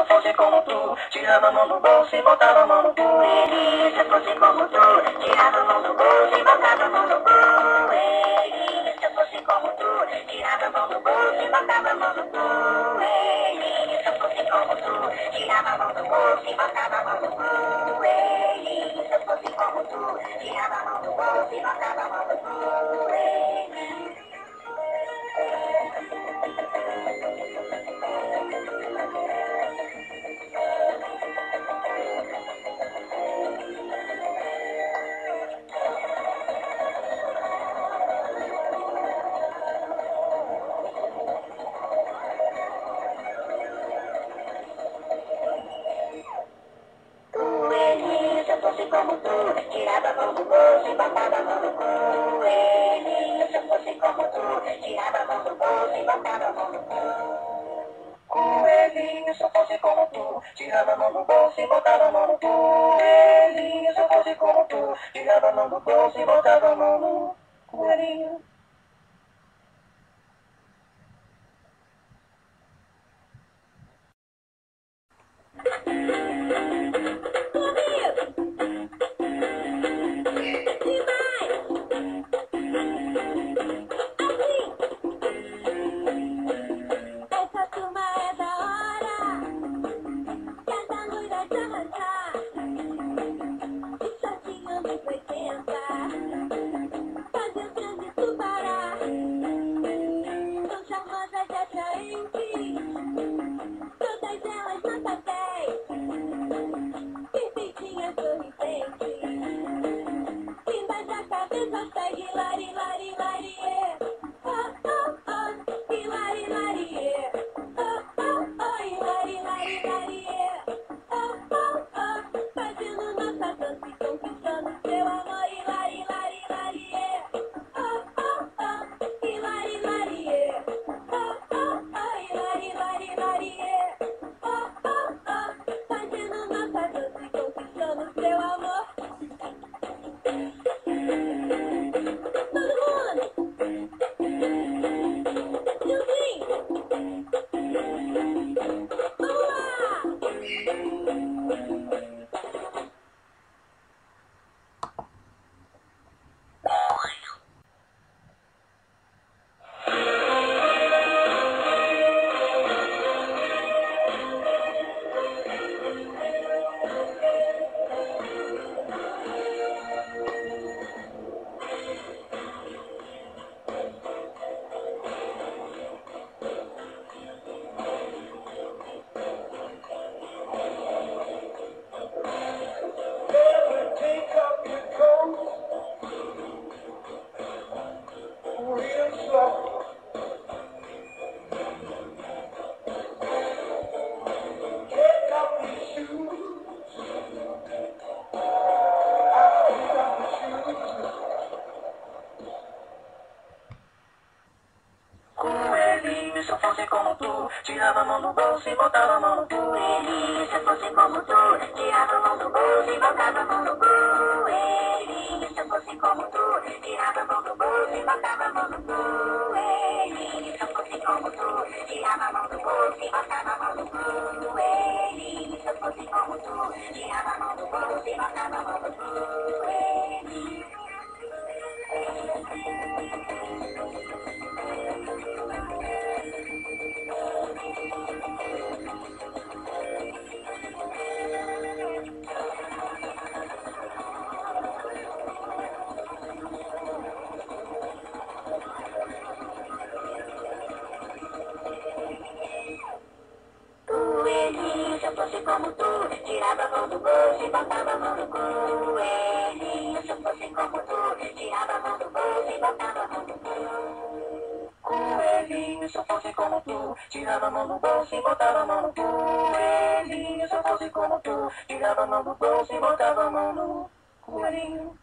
eu fosse como tu, tirava a mão do bolso e botava a mão no coelhinho. Se eu fosse como tu, tirava a mão do bolso e botava a mão no coelhinho. Se eu fosse como tu, tirava a mão do bolso e botava a mão no coelhinho. Se eu fosse como tu, tirava a mão do bolso e botava a mão no coelhinho. Se eu fosse como tu, tirava a mão do bolso e botava a mão no coelhinho. Coelhinho, se eu fosse como tu, tirava a mão do bolso e botava a mão no coelhinho. Se eu fosse como tu, tirava a mão do bolso e botava a mão no coelhinho. Se eu fosse como tu, tirava a mão do bolso e botava a mão no coelhinho. Se eu fosse como tu, tirava a mão do bolso e botava a mão no coelhinho. Essa turma é da hora, canta loira de arrasar, o shortinho nos 80, fazem o trânsito parar, são charmosas e atraentes, todas elas nota 10, perfeitinhas, sorridentes, lindas da cabeça aos pés, hilari, lari, larie, oh, oh, oh, hilari, larie. Fazendo nossa dança e conquistando seu amor. Hilari, lari, larie. Oh, oh, oh. Hilari, larie. Oh, oh, oh. Hilari, lari, larie. Oh, oh, oh. Fazendo nossa dança e conquistando seu amor. Todo mundo! Tiozinho! Vamos lá! Take up your coat, real slow. Take off your shoes, take off your shoes. Coelhinho, se eu fosse como tu, tirava a mão do bolso e botava a mão no coelhinho. Se eu fosse como tu, tirava a mão do bolso e botava a mão no coelhinho. Se eu fosse como tu, tirava a mão do bolso e botava a mão no coelhinho. Se eu fosse como tu, tirava a mão do bolso e botava a mão no coelhinho. Se eu fosse como tu, tirava a mão do bolso e botava a mão no coelhinho. Coelhinho, se eu fosse como tu, tirava a mão do bolso e botava a mão no coelhinho. Se eu fosse como tu, tirava a mão do bolso e botava a mão no coelhinho. Se eu fosse como tu, tirava a mão do bolso e botava a mão no coelhinho. Se eu fosse como tu, tirava a mão do bolso e botava a mão no coelhinho.